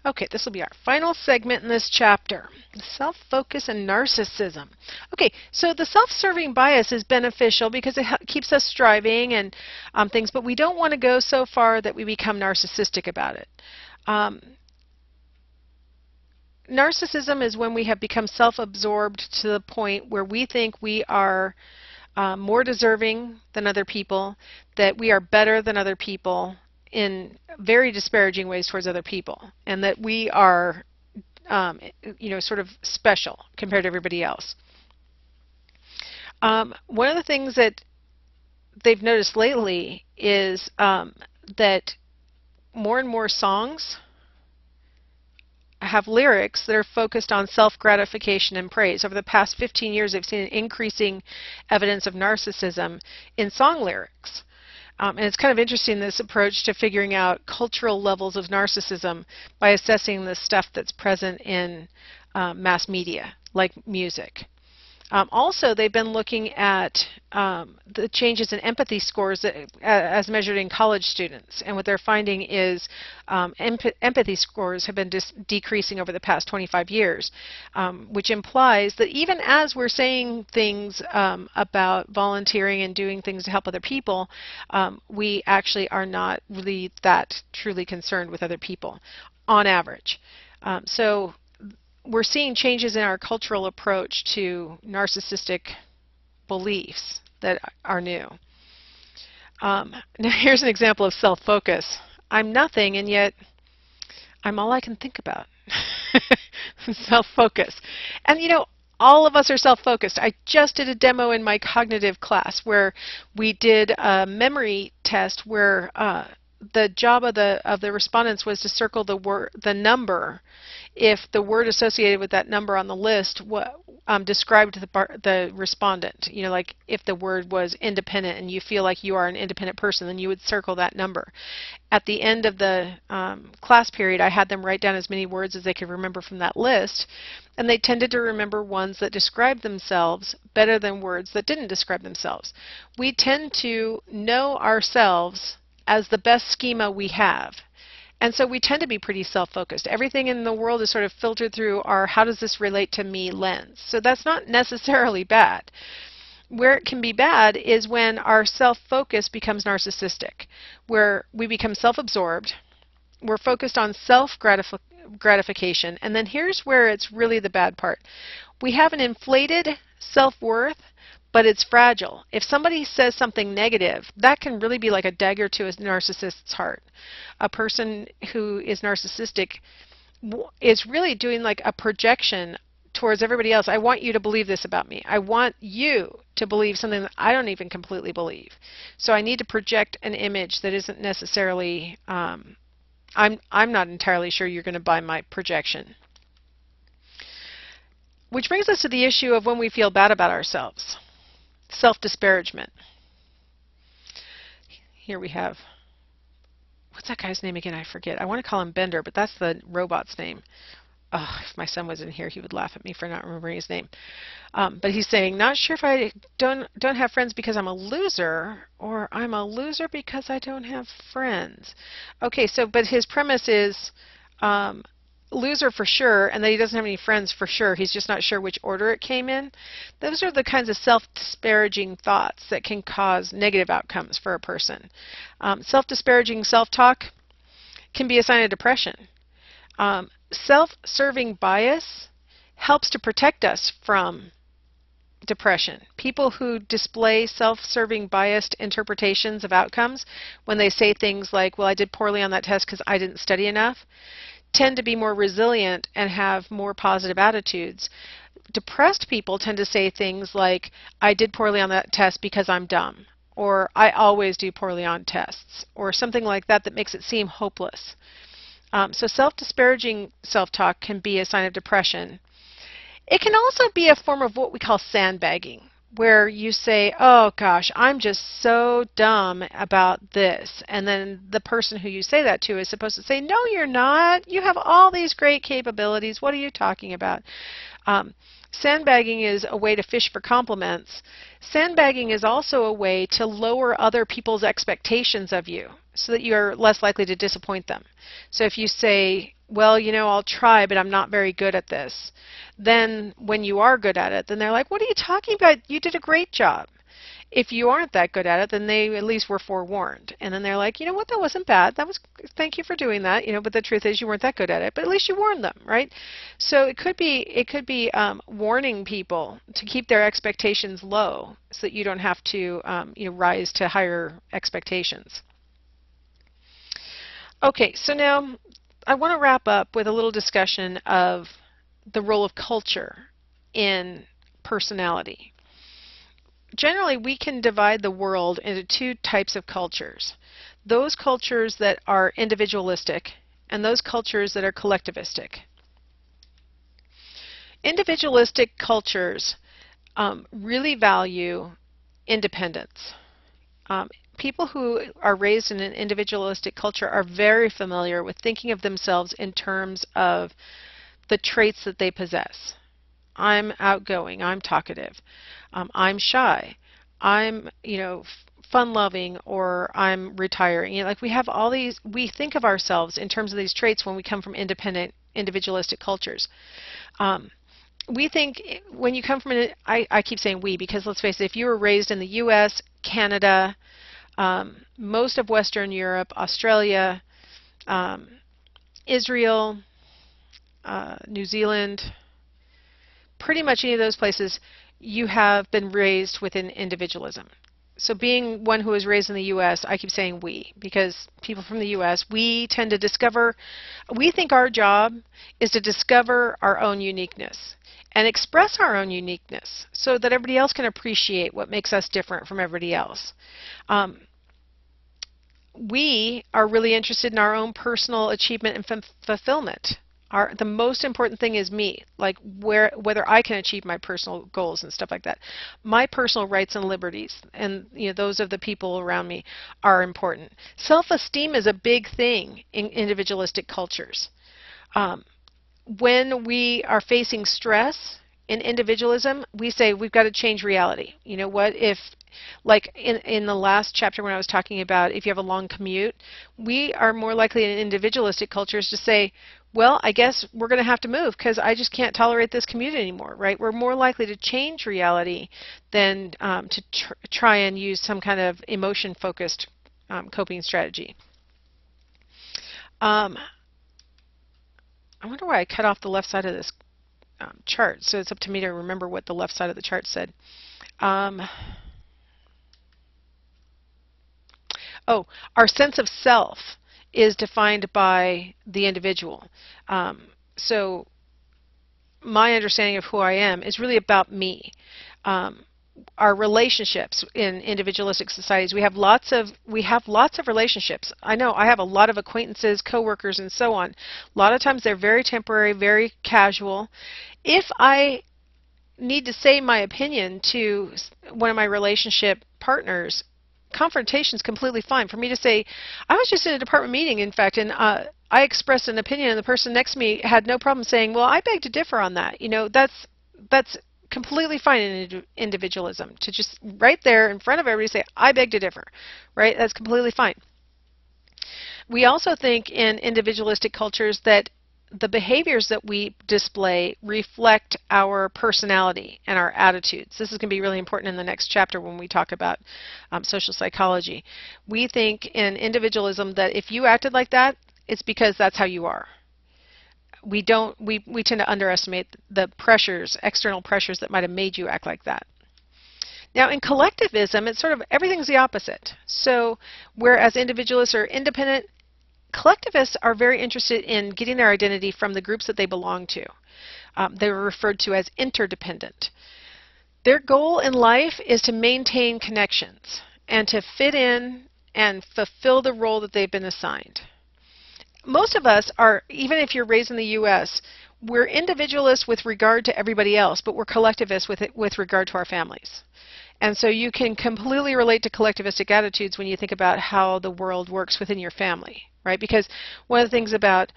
Okay, this will be our final segment in this chapter, self-focus and narcissism. Okay, so the self-serving bias is beneficial because it keeps us striving and things, but we don't want to go so far that we become narcissistic about it. Narcissism is when we have become self-absorbed to the point where we think we are more deserving than other people, that we are better than other people in very disparaging ways towards other people, and that we are, sort of special compared to everybody else. One of the things that they've noticed lately is that more and more songs have lyrics that are focused on self-gratification and praise. Over the past 15 years, I've seen an increasing evidence of narcissism in song lyrics. And it's kind of interesting, this approach to figuring out cultural levels of narcissism by assessing the stuff that's present in mass media, like music. Also, they've been looking at the changes in empathy scores as measured in college students. And what they're finding is empathy scores have been decreasing over the past 25 years, which implies that even as we're saying things about volunteering and doing things to help other people, we actually are not really that truly concerned with other people on average. So we're seeing changes in our cultural approach to narcissistic beliefs that are new. Now here's an example of self-focus. I'm nothing, and yet I'm all I can think about. Self-focus. And you know, all of us are self-focused. I just did a demo in my cognitive class where we did a memory test where the job of the respondents was to circle the number if the word associated with that number on the list described the respondent. You know, like if the word was independent and you feel like you are an independent person, then you would circle that number. At the end of the class period, I had them write down as many words as they could remember from that list, and they tended to remember ones that described themselves better than words that didn't describe themselves. We tend to know ourselves as the best schema we have. And so we tend to be pretty self-focused. Everything in the world is sort of filtered through our how does this relate to me lens. So that's not necessarily bad. Where it can be bad is when our self-focus becomes narcissistic, where we become self-absorbed, we're focused on self-gratification, and then here's where it's really the bad part. We have an inflated self-worth, but it's fragile. If somebody says something negative, that can really be like a dagger to a narcissist's heart. A person who is narcissistic is really doing like a projection towards everybody else. I want you to believe this about me. I want you to believe something that I don't even completely believe. So I need to project an image that isn't necessarily, I'm not entirely sure you're going to buy my projection. Which brings us to the issue of when we feel bad about ourselves. Self-disparagement. Here we have, what's that guy's name again? I forget. I want to call him Bender, but that's the robot's name. Oh, if my son was in here, he would laugh at me for not remembering his name. But he's saying, not sure if I don't have friends because I'm a loser, or I'm a loser because I don't have friends. Okay, so but his premise is loser for sure, and that he doesn't have any friends for sure. He's just not sure which order it came in. Those are the kinds of self-disparaging thoughts that can cause negative outcomes for a person. Self-disparaging self-talk can be a sign of depression. Self-serving bias helps to protect us from depression. People who display self-serving biased interpretations of outcomes, when they say things like, well, I did poorly on that test because I didn't study enough, tend to be more resilient and have more positive attitudes. Depressed people tend to say things like, I did poorly on that test because I'm dumb, or I always do poorly on tests, or something like that that makes it seem hopeless. So self-disparaging self-talk can be a sign of depression. It can also be a form of what we call sandbagging, where you say, oh gosh, I'm just so dumb about this. And then the person who you say that to is supposed to say, no, you're not. You have all these great capabilities. What are you talking about? Sandbagging is a way to fish for compliments. Sandbagging is also a way to lower other people's expectations of you so that you're less likely to disappoint them. So if you say, well, I'll try, but I'm not very good at this. Then when you are good at it, then they're like, what are you talking about? You did a great job. If you aren't that good at it, then they at least were forewarned. And then they're like, you know what, that wasn't bad. Thank you for doing that. But the truth is you weren't that good at it. But at least you warned them, right? So it could be warning people to keep their expectations low so that you don't have to, rise to higher expectations. Okay, so now I want to wrap up with a little discussion of the role of culture in personality. Generally, we can divide the world into two types of cultures. Those cultures that are individualistic and those cultures that are collectivistic. Individualistic cultures really value independence. People who are raised in an individualistic culture are very familiar with thinking of themselves in terms of the traits that they possess. I'm outgoing, I'm talkative, I'm shy, I'm, fun-loving, or I'm retiring. Like we have all these, we think of ourselves in terms of these traits when we come from independent, individualistic cultures. We think when you come from I keep saying we because let's face it, if you were raised in the U.S., Canada, most of Western Europe, Australia, Israel, New Zealand, pretty much any of those places, you have been raised within individualism. So being one who was raised in the U.S., I keep saying we, because people from the U.S., we tend to discover, we think our job is to discover our own uniqueness and express our own uniqueness so that everybody else can appreciate what makes us different from everybody else. We are really interested in our own personal achievement and fulfillment. The most important thing is me, like whether I can achieve my personal goals and stuff like that. My personal rights and liberties and those of the people around me are important. Self-esteem is a big thing in individualistic cultures. When we are facing stress in individualism, we say we've got to change reality. You know what, if like in the last chapter when I was talking about if you have a long commute, we are more likely in individualistic cultures to say, well, I guess we're going to have to move because I just can't tolerate this commute anymore, right? We're more likely to change reality than to try and use some kind of emotion-focused coping strategy. I wonder why I cut off the left side of this chart, so it's up to me to remember what the left side of the chart said. Oh, our sense of self is defined by the individual. So my understanding of who I am is really about me. Our relationships in individualistic societies, we have lots of relationships. I know I have a lot of acquaintances, coworkers, and so on. A lot of times they're very temporary, very casual. If I need to say my opinion to one of my relationship partners, confrontation is completely fine. For me to say, I was just in a department meeting, in fact, and I expressed an opinion, and the person next to me had no problem saying, well, I beg to differ on that. That's completely fine in individualism, to just right there in front of everybody say, I beg to differ, right? That's completely fine. We also think in individualistic cultures that the behaviors that we display reflect our personality and our attitudes. This is going to be really important in the next chapter when we talk about social psychology. We think in individualism that if you acted like that, it's because that's how you are. We tend to underestimate the pressures, external pressures that might have made you act like that. Now in collectivism, it's sort of everything's the opposite. So whereas individualists are independent, collectivists are very interested in getting their identity from the groups that they belong to. They were referred to as interdependent. Their goal in life is to maintain connections and to fit in and fulfill the role that they've been assigned. Most of us are, even if you're raised in the U.S., we're individualists with regard to everybody else, but we're collectivists with regard to our families. And so you can completely relate to collectivistic attitudes when you think about how the world works within your family, right? Because one of the things about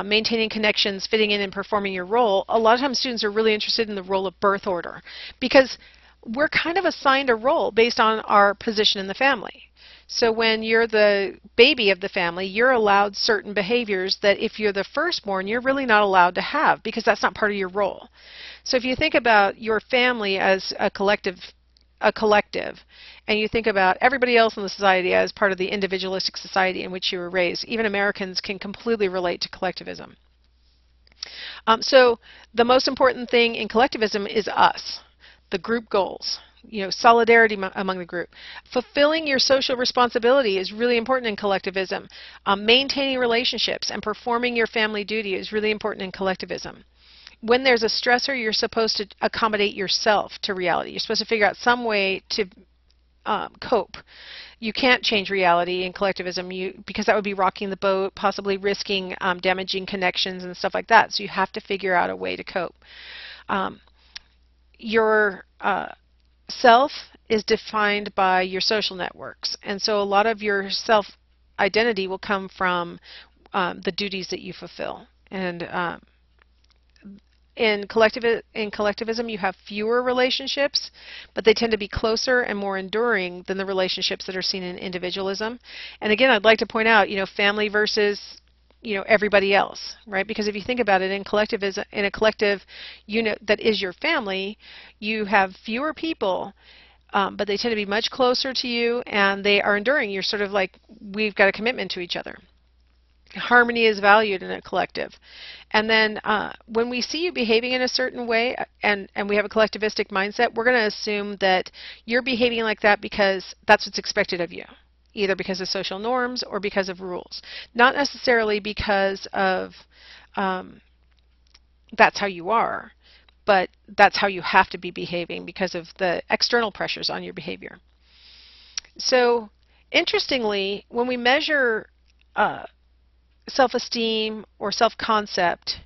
maintaining connections, fitting in, and performing your role, a lot of times students are really interested in the role of birth order because we're kind of assigned a role based on our position in the family. So when you're the baby of the family, you're allowed certain behaviors that if you're the firstborn, you're really not allowed to have because that's not part of your role. So if you think about your family as a collective, and you think about everybody else in the society as part of the individualistic society in which you were raised, even Americans can completely relate to collectivism. So the most important thing in collectivism is us, the group goals, solidarity among the group. Fulfilling your social responsibility is really important in collectivism. Maintaining relationships and performing your family duty is really important in collectivism. When there's a stressor, you're supposed to accommodate yourself to reality. You're supposed to figure out some way to cope. You can't change reality in collectivism because that would be rocking the boat, possibly risking damaging connections and stuff like that. So you have to figure out a way to cope. Your self is defined by your social networks, and so a lot of your self-identity will come from the duties that you fulfill. And in collectivism, you have fewer relationships, but they tend to be closer and more enduring than the relationships that are seen in individualism. And again, I'd like to point out, family versus, everybody else, right? Because if you think about it, in collectivism, in a collective unit that is your family, you have fewer people, but they tend to be much closer to you, and they are enduring. You're sort of like, we've got a commitment to each other. Harmony is valued in a collective. And then when we see you behaving in a certain way and we have a collectivistic mindset, we're going to assume that you're behaving like that because that's what's expected of you, either because of social norms or because of rules. Not necessarily because of that's how you are, but that's how you have to be behaving because of the external pressures on your behavior. So interestingly, when we measure self-esteem or self-concept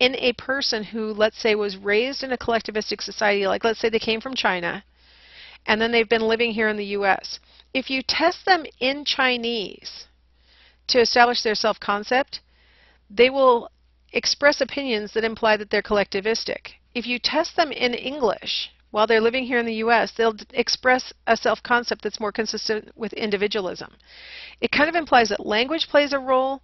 in a person who, let's say, was raised in a collectivistic society, like let's say they came from China and then they've been living here in the US. If you test them in Chinese to establish their self-concept, they will express opinions that imply that they're collectivistic. If you test them in English while they're living here in the US, they'll express a self-concept that's more consistent with individualism. It kind of implies that language plays a role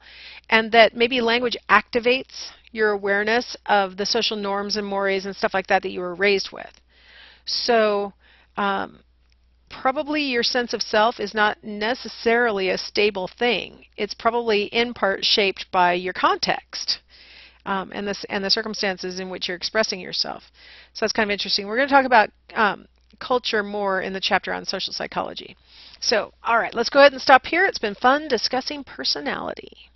and that maybe language activates your awareness of the social norms and mores and stuff like that that you were raised with. So probably your sense of self is not necessarily a stable thing. It's probably in part shaped by your context. And the circumstances in which you're expressing yourself. So that's kind of interesting. We're going to talk about culture more in the chapter on social psychology. So, all right, let's go ahead and stop here. It's been fun discussing personality.